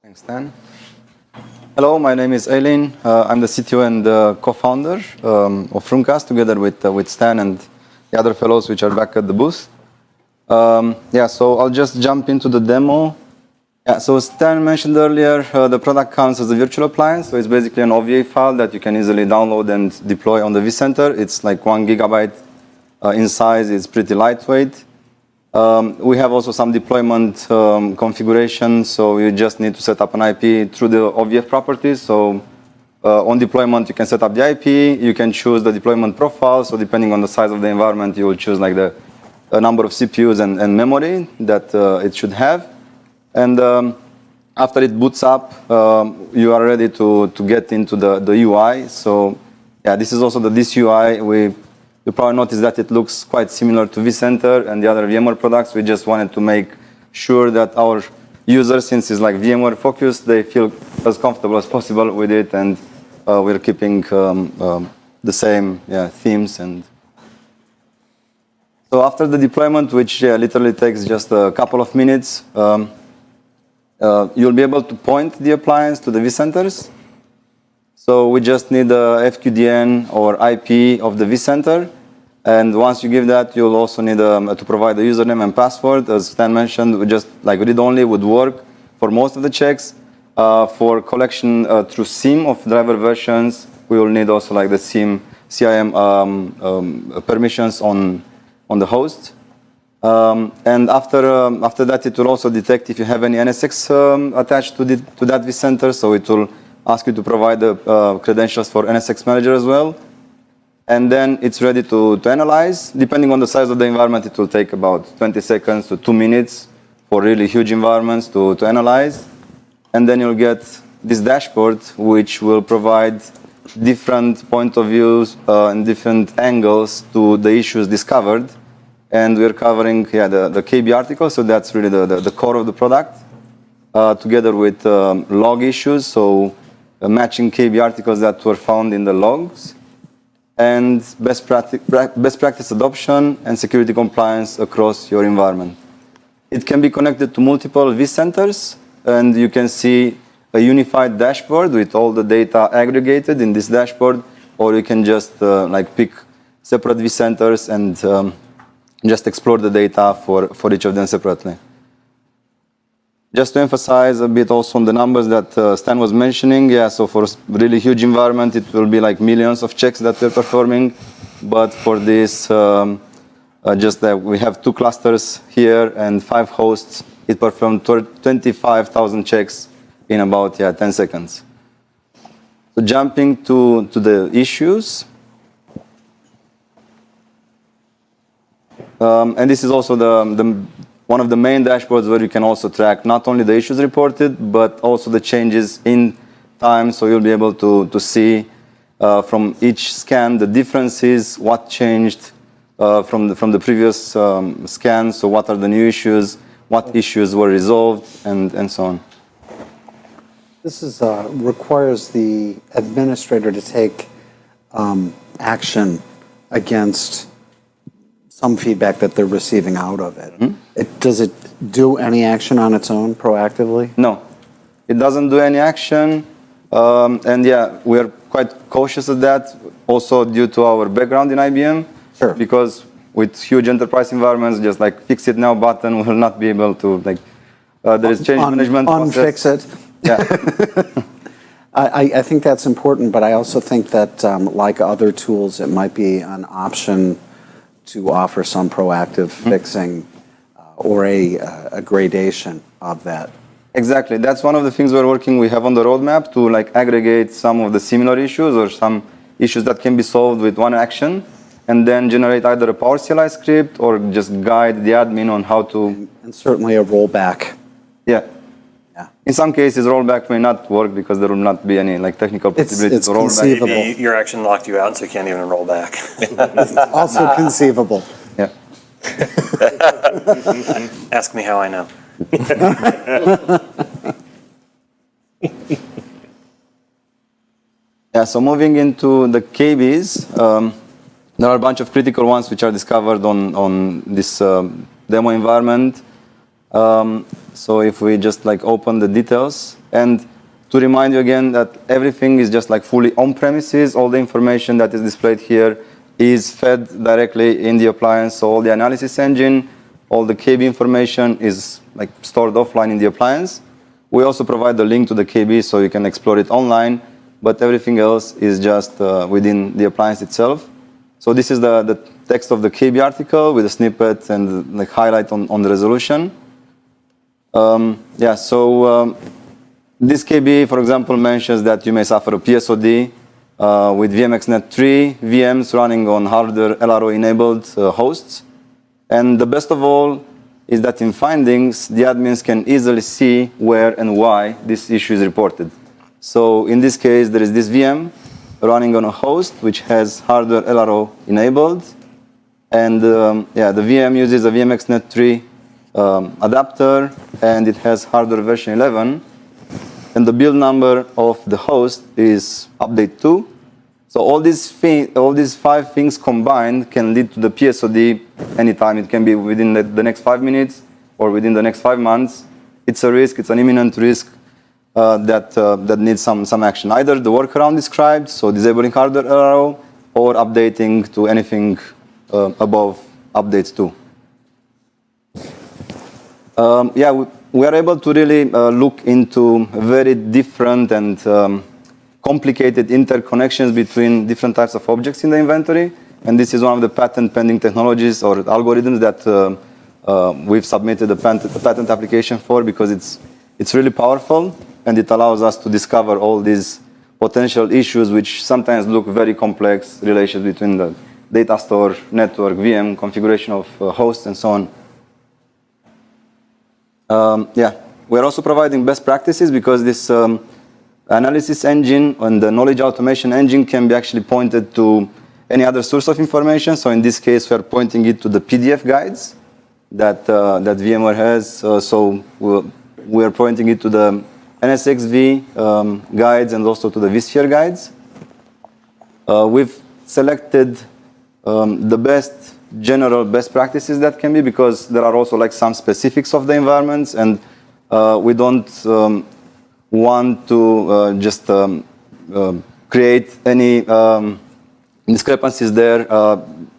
Thanks, Stan. Hello, my name is Aylin. I'm the CTO and co-founder of Runecast, together with Stan and the other fellows which are back at the booth. So I'll just jump into the demo. So Stan mentioned earlier, the product comes as a virtual appliance. So it's basically an OVA file that you can easily download and deploy on the vCenter. It's like 1 gigabyte in size. It's pretty lightweight. We have also some deployment configuration, so you just need to set up an IP through the OVF properties. So on deployment, you can set up the IP. You can choose the deployment profile. So depending on the size of the environment, you will choose like the number of CPUs and memory that it should have. And after it boots up, you are ready to get into the UI. So this is also this UI. You probably noticed that it looks quite similar to vCenter and the other VMware products. We just wanted to make sure that our users, since it's like VMware focused, they feel as comfortable as possible with it, and we're keeping the same themes. And so after the deployment, which literally takes just a couple of minutes, you'll be able to point the appliance to the vCenters. So we just need a FQDN or IP of the vCenter. And once you give that, you'll also need to provide the username and password. As Stan mentioned, we just like read-only would work for most of the checks. For collection through SIEM of driver versions, we will need also like the SIEM permissions on the host. And after that, it will also detect if you have any NSX attached to that vCenter. So it will ask you to provide the credentials for NSX Manager as well. And then it's ready to analyze. Depending on the size of the environment, it will take about 20 seconds to 2 minutes for really huge environments to analyze. And then you'll get this dashboard, which will provide different point of views and different angles to the issues discovered. And we're covering the KB article, so that's really the core of the product, together with log issues, so matching KB articles that were found in the logs, and best practice adoption and security compliance across your environment. It can be connected to multiple vCenters, and you can see a unified dashboard with all the data aggregated in this dashboard, or you can just pick separate vCenters and just explore the data for each of them separately. Just to emphasize a bit also on the numbers that Stan was mentioning, so for a really huge environment, it will be like millions of checks that we're performing. But for this, just that we have 2 clusters here and 5 hosts, it performed 25,000 checks in about 10 seconds. So jumping to the issues. And this is also one of the main dashboards where you can also track not only the issues reported, but also the changes in time. So you'll be able to see from each scan the differences, what changed from the previous scan. So what are the new issues, what issues were resolved, and so on. This requires the administrator to take action against some feedback that they're receiving out of it. Mm-hmm. Does it do any action on its own proactively? No, it doesn't do any action. And we are quite cautious of that, also due to our background in IBM. Sure. Because with huge enterprise environments, just like fix it now button will not be able to, there is change management process. Unfix it. Yeah. I think that's important, but I also think that like other tools, it might be an option to offer some proactive fixing or a gradation of that. Exactly. That's one of the things we have on the roadmap to aggregate some of the similar issues or some issues that can be solved with one action, and then generate either a Power CLI script or just guide the admin on how to. And certainly a rollback. Yeah. In some cases, rollback may not work because there will not be any technical possibility to roll back. Maybe your action locked you out, so you can't even roll back. Also conceivable. Yeah. Ask me how I know. So moving into the KBs, there are a bunch of critical ones which are discovered on this demo environment. So if we just like open the details, and to remind you again that everything is just like fully on premises, all the information that is displayed here is fed directly in the appliance. So all the analysis engine, all the KB information is like stored offline in the appliance. We also provide the link to the KB so you can explore it online, but everything else is just within the appliance itself. So this is the text of the KB article with a snippet and like highlight on the resolution. This KB, for example, mentions that you may suffer a PSOD with VMXNet3 VMs running on hardware LRO-enabled hosts. And the best of all is that in findings, the admins can easily see where and why this issue is reported. So in this case, there is this VM running on a host which has hardware LRO enabled. And the VM uses a VMXNet3 adapter, and it has hardware version 11. And the build number of the host is update 2. So all these 5 things combined can lead to the PSOD anytime. It can be within the next 5 minutes or within the next 5 months. It's a risk. It's an imminent risk that needs some action. Either the workaround described, so disabling hardware LRO, or updating to anything above update 2. We are able to really look into very different and complicated interconnections between different types of objects in the inventory. And this is one of the patent pending technologies or algorithms that we've submitted a patent application for, because it's really powerful, and it allows us to discover all these potential issues which sometimes look very complex, relations between the data store, network, VM, configuration of hosts, and so on. We're also providing best practices, because this analysis engine and the knowledge automation engine can be actually pointed to any other source of information. So in this case, we're pointing it to the PDF guides that VMware has. So we're pointing it to the NSXV guides and also to the vSphere guides. We've selected the best general best practices that can be, because there are also like some specifics of the environments, and we don't want to just create any discrepancies there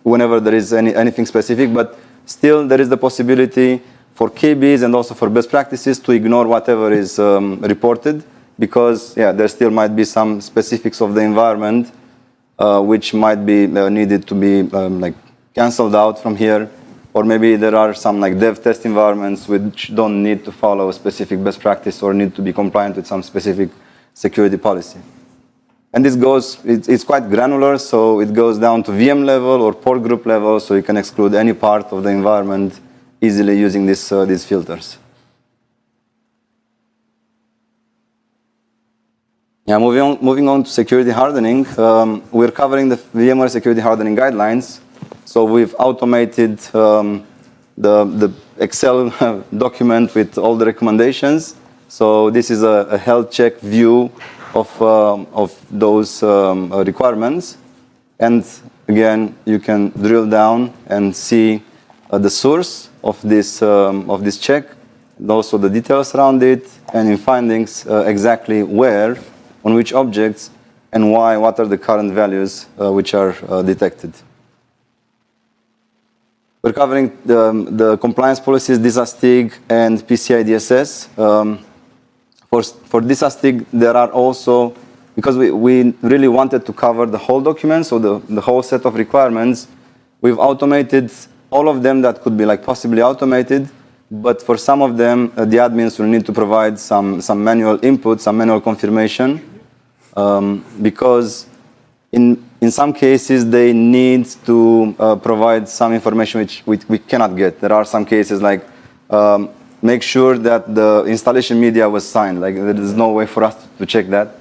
whenever there is anything specific, but still there is the possibility for KBs and also for best practices to ignore whatever is reported, because there still might be some specifics of the environment which might be needed to be like canceled out from here, or maybe there are some like dev test environments which don't need to follow a specific best practice or need to be compliant with some specific security policy. And this goes, it's quite granular, so it goes down to VM level or port group level, so you can exclude any part of the environment easily using these filters. Moving on to security hardening, we're covering the VMware security hardening guidelines. So we've automated the Excel document with all the recommendations. So this is a health check view of those requirements. And again, you can drill down and see the source of this check, and also the details around it, and in findings exactly where, on which objects, and why, what are the current values which are detected. We're covering the compliance policies, DISASTIG and PCI DSS. For DISASTIG, there are also, because we really wanted to cover the whole document, so the whole set of requirements, we've automated all of them that could be like possibly automated, but for some of them, the admins will need to provide some manual input, some manual confirmation, because in some cases, they need to provide some information which we cannot get. There are some cases like make sure that the installation media was signed. Like there is no way for us to check that.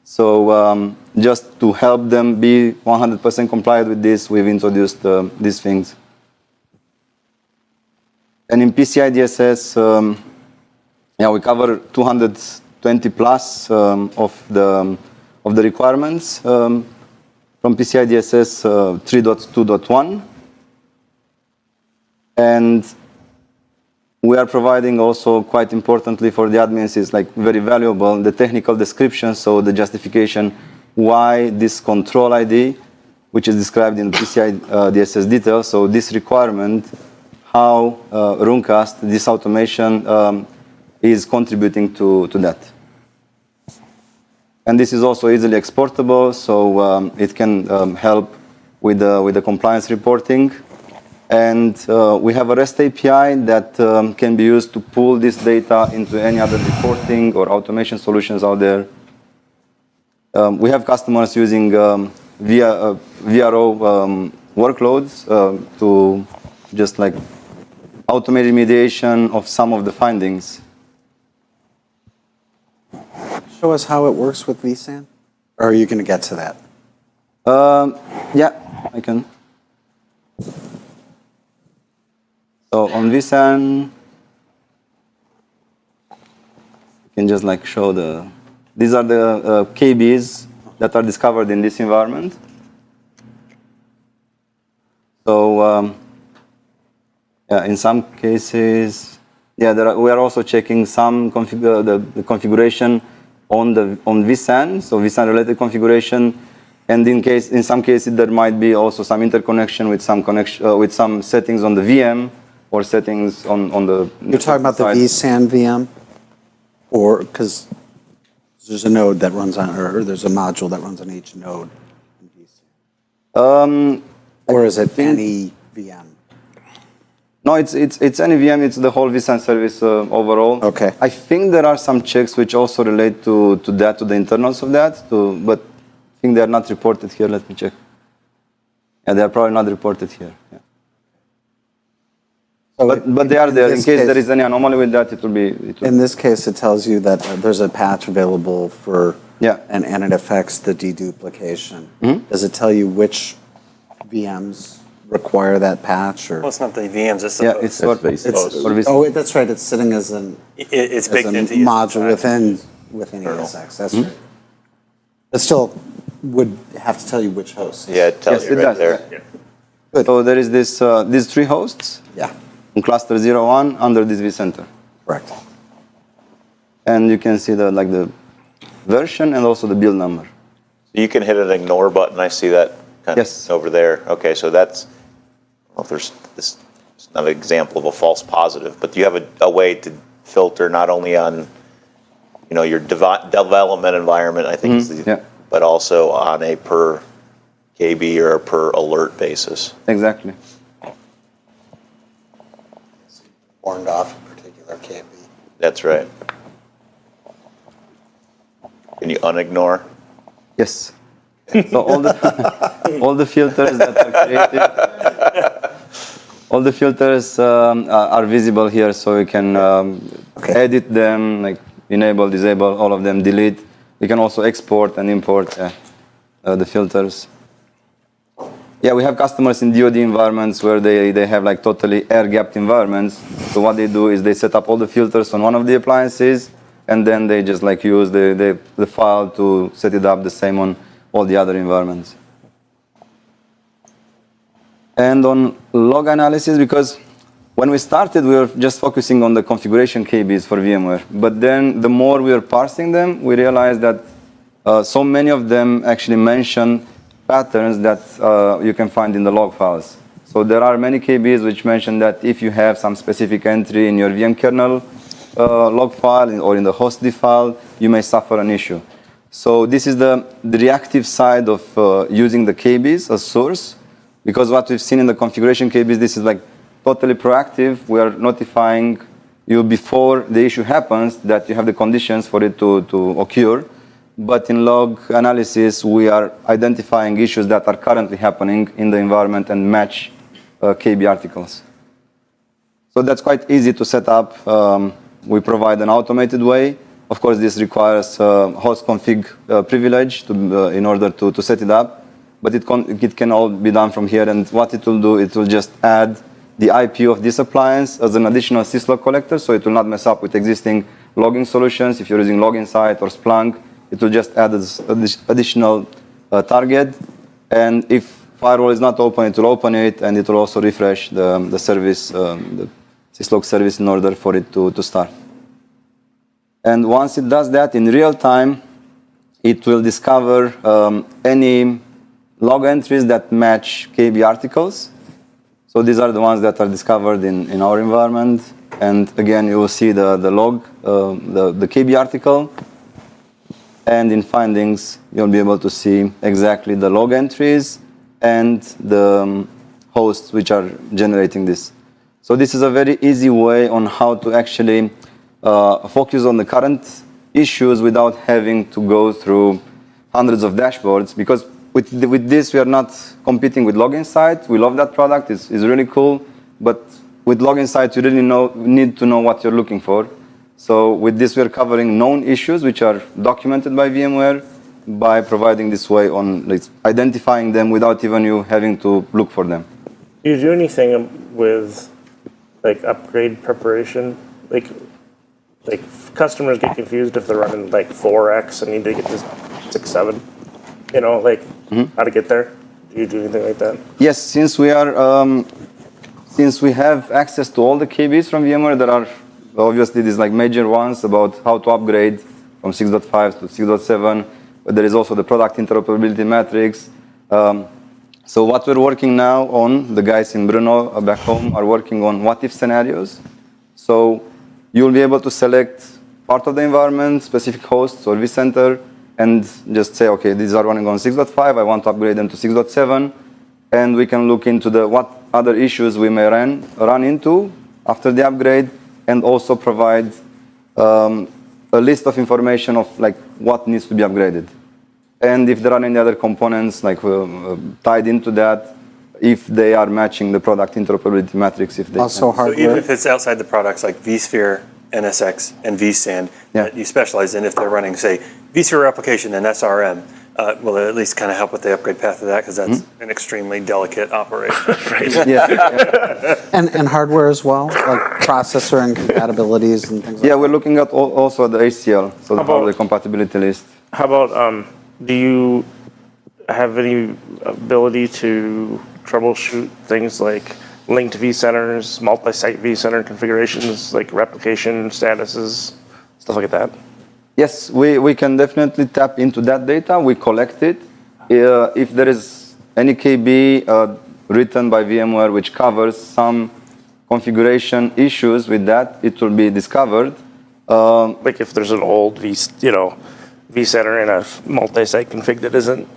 So just to help them be 100% compliant with this, we've introduced these things. And in PCI DSS, we cover 220 plus of the requirements. From PCI DSS 3.2.1. And we are providing also, quite importantly for the admins, is like very valuable, the technical description, so the justification why this control ID, which is described in PCI DSS detail, so this requirement, how Runecast, this automation is contributing to that. And this is also easily exportable, so it can help with the compliance reporting. And we have a REST API that can be used to pull this data into any other reporting or automation solutions out there. We have customers using VRO workloads to just like automate remediation of some of the findings. Show us how it works with vSAN? Or are you going to get to that? Yeah, I can. So on vSAN, you can just like show these are the KBs that are discovered in this environment. So yeah, in some cases, yeah, we are also checking some the configuration on vSAN, so vSAN related configuration, and in some cases there might be also some interconnection with some settings on the VM or settings on the. You're talking about the vSAN VM, or because there's a node that runs on, or there's a module that runs on each node in vSAN. Or is it any VM? No, it's any VM. It's the whole vSAN service overall. Okay. I think there are some checks which also relate to the internals of that, but I think they are not reported here. Let me check. Yeah, they are probably not reported here. Yeah. So but they are there. In case there is any anomaly with that, it will be. In this case, it tells you that there's a patch available for, and it affects the deduplication. Mm-hmm. Does it tell you which VMs require that patch? Or? Well, it's not the VMs, it's the it's for oh, that's right. It's sitting as it's baked into module within ESX. That's right. It still would have to tell you which host. Yeah, it tells you right there. Yeah. Good. So there is these three hosts. Yeah. In cluster 01 under this vCenter. Correct. And you can see the version and also the build number. You can hit an ignore button. I see that kind of over there. Okay, so that's, well, there's this, it's not an example of a false positive, but you have a way to filter not only on, your development environment, I think, but also on a per KB or a per alert basis. Exactly. Warned off a particular KB. That's right. Can you unignore? Yes. So all the filters that are created, all the filters are visible here, so you can edit them, like enable, disable, all of them, delete. You can also export and import the filters. Yeah, we have customers in DoD environments where they have like totally air-gapped environments. So what they do is they set up all the filters on one of the appliances, and then they just like use the file to set it up the same on all the other environments. And on log analysis, because when we started, we were just focusing on the configuration KBs for VMware. But then the more we were parsing them, we realized that so many of them actually mention patterns that you can find in the log files. So there are many KBs which mention that if you have some specific entry in your VM kernel log file or in the hostd file, you may suffer an issue. So this is the reactive side of using the KBs as source, because what we've seen in the configuration KBs, this is like totally proactive. We are notifying you before the issue happens that you have the conditions for it to occur. But in log analysis, we are identifying issues that are currently happening in the environment and match KB articles. So that's quite easy to set up. We provide an automated way. Of course, this requires host config privilege in order to set it up. But it can all be done from here. And what it will do, it will just add the IP of this appliance as an additional syslog collector, so it will not mess up with existing logging solutions. If you're using LoginSight or Splunk, it will just add this additional target. And if firewall is not open, it will open it, and it will also refresh the service, the syslog service in order for it to start. And once it does that in real time, it will discover any log entries that match KB articles. So these are the ones that are discovered in our environment. And again, you will see the log, the KB article. And in findings, you'll be able to see exactly the log entries and the hosts which are generating this. So this is a very easy way on how to actually focus on the current issues without having to go through hundreds of dashboards, because with this we are not competing with LoginSight. We love that product, it's really cool, but with LoginSight you really need to know what you're looking for. So with this we are covering known issues which are documented by VMware by providing this way on identifying them without even you having to look for them. Do you do anything with like upgrade preparation? Like customers get confused if they're running like 4x and need to get to 6.7. You know, like how to get there. Do you do anything like that? Yes, since we have access to all the KBs from VMware, there are obviously these like major ones about how to upgrade from 6.5 to 6.7. But there is also the product interoperability matrix. So what we're working now on, the guys in Brno back home are working on what if scenarios. So you'll be able to select part of the environment, specific hosts or vCenter, and just say, okay, these are running on 6.5, I want to upgrade them to 6.7, and we can look into what other issues we may run into after the upgrade, and also provide a list of information of like what needs to be upgraded. And if there are any other components like tied into that, if they are matching the product interoperability matrix, if they Also So hardware. even if it's outside the products like vSphere, NSX, and vSAN that you specialize in, if they're running, say, vSphere application and SRM, will it at least kind of help with the upgrade path of that? Because that's an extremely delicate operation. Right? And hardware as well, like processor and compatibilities and things like Yeah, we're looking at also the ACL, so the hardware compatibility list. How about do you have any ability to troubleshoot things like linked vCenters, multi-site vCenter configurations, like replication statuses, stuff like that? Yes, we can definitely tap into that data. We collect it. If there is any KB written by VMware which covers some configuration issues with that, it will be discovered. Like if there's an old vCenter in a multi-site config that isn't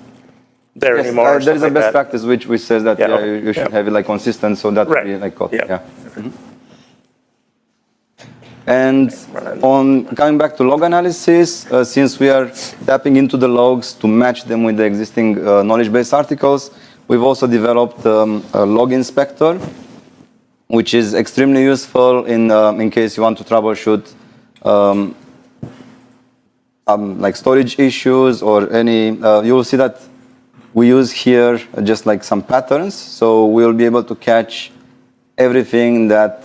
there Yes, anymore. there is a like best that. practice which says that you should have it like consistent, so that Right. will be like caught. Yeah. Yeah. And on coming back to log analysis, since we are tapping into the logs to match them with the existing knowledge base articles, we've also developed a log inspector, which is extremely useful in case you want to troubleshoot like storage issues or any. You will see that we use here just like some patterns, so we'll be able to catch everything that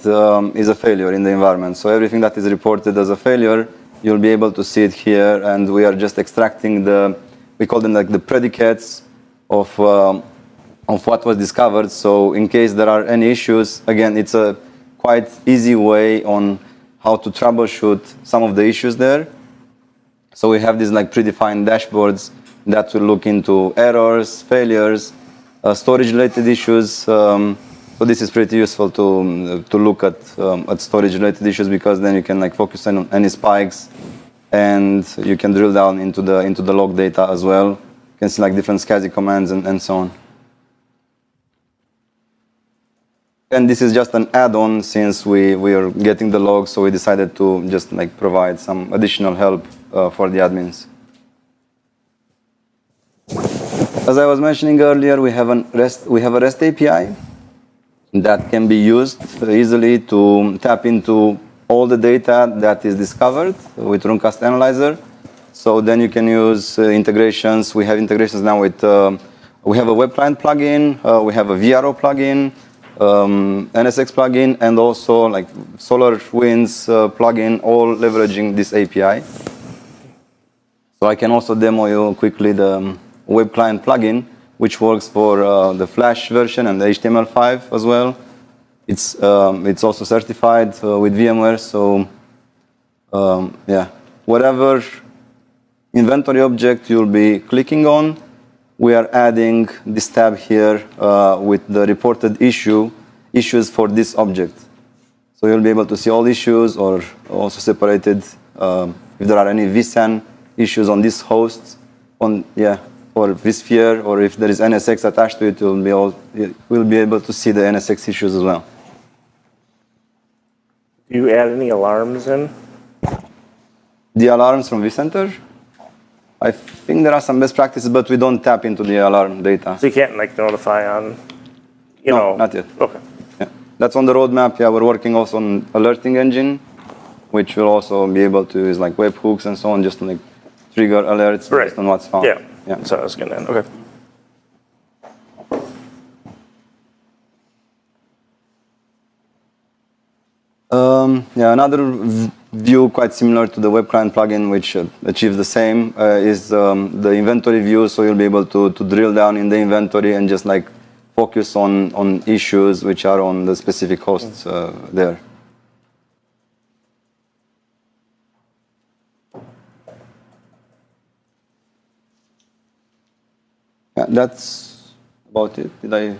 is a failure in the environment. So everything that is reported as a failure, you'll be able to see it here, and we are just extracting we call them like the predicates of what was discovered. So in case there are any issues, again, it's a quite easy way on how to troubleshoot some of the issues there. So we have these like predefined dashboards that will look into errors, failures, storage-related issues. So this is pretty useful to look at storage-related issues, because then you can like focus on any spikes, and you can drill down into the log data as well. You can see like different SCSI commands and so on. And this is just an add-on, since we are getting the logs, so we decided to just like provide some additional help for the admins. As I was mentioning earlier, we have a REST API that can be used easily to tap into all the data that is discovered with Runecast Analyzer. So then you can use integrations. We have integrations now with, we have a web client plugin, we have a VRO plugin, NSX plugin, and also like SolarWinds plugin, all leveraging this API. So I can also demo you quickly the web client plugin, which works for the Flash version and the HTML5 as well. It's also certified with VMware. So yeah, whatever inventory object you'll be clicking on, we are adding this tab here with the reported issues for this object. So you'll be able to see all issues, or also separated if there are any vSAN issues on this host, or vSphere, or if there is NSX attached to it, we'll be able to see the NSX issues as well. Do you add any alarms in? The alarms from vCenter? I think there are some best practices, but we don't tap into the alarm data. So you can't like notify on, No, not yet. Okay. Yeah. That's on the roadmap. Yeah, we're working also on alerting engine, which will also be able to use like webhooks and so on, just to like trigger alerts based on what's found. Yeah. So I was gonna end. Okay. Another view quite similar to the web client plugin, which achieves the same, is the inventory view. So you'll be able to drill down in the inventory and just like focus on issues which are on the specific hosts there. Yeah, that's about it. Did I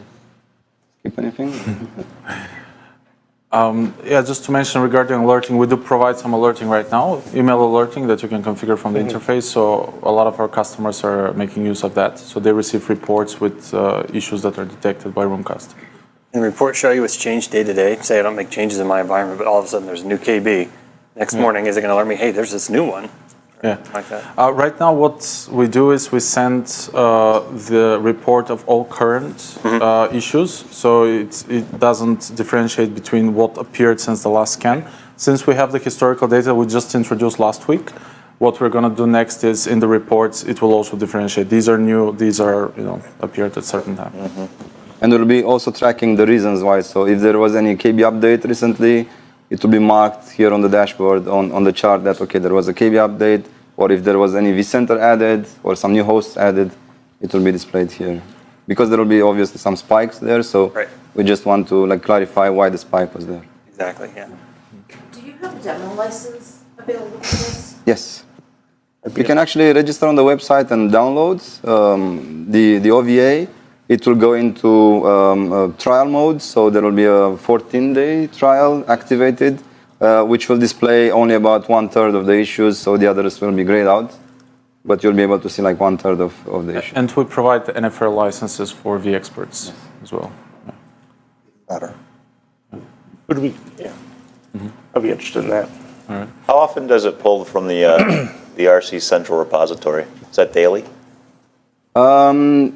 skip anything? Yeah, just to mention regarding alerting, we do provide some alerting right now, email alerting that you can configure from the interface. So a lot of our customers are making use of that. So they receive reports with issues that are detected by Runecast. And the report show you what's changed day to day. Say I don't make changes in my environment, but all of a sudden there's a new KB. Next morning, is it going to alert me, hey, there's this new one? Yeah. Like that. Right now, what we do is we send the report of all current issues, so it doesn't differentiate between what appeared since the last scan. Since we have the historical data we just introduced last week, what we're going to do next is in the reports it will also differentiate. These are new. These are appeared at certain time. And we'll be also tracking the reasons why. So if there was any KB update recently, it will be marked here on the dashboard on the chart that, okay, there was a KB update, or if there was any vCenter added or some new hosts added, it will be displayed here. Because there will be obviously some spikes there, so we just want to like clarify why the spike was there. Exactly, yeah. Do you have a demo license available for this? Yes. You can actually register on the website and download the OVA. It will go into trial mode, so there will be a 14-day trial activated, which will display only about 1/3 of the issues, so the others will be grayed out. But you'll be able to see like 1/3 of the issues. And we provide the NFR licenses for vExperts as well. Better. Would we? Yeah. I'd be interested in that. All right. How often does it pull from the RC central repository? Is that daily?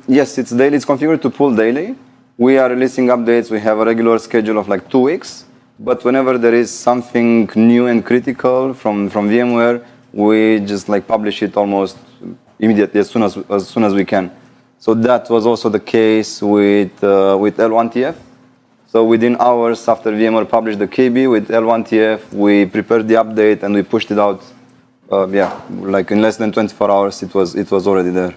Yes, it's daily. It's configured to pull daily. We are releasing updates. We have a regular schedule of like 2 weeks. But whenever there is something new and critical from VMware, we just like publish it almost immediately as soon as we can. So that was also the case with L1TF. So within hours after VMware published the KB with L1TF, we prepared the update and we pushed it out. Like in less than 24 hours, it was already there.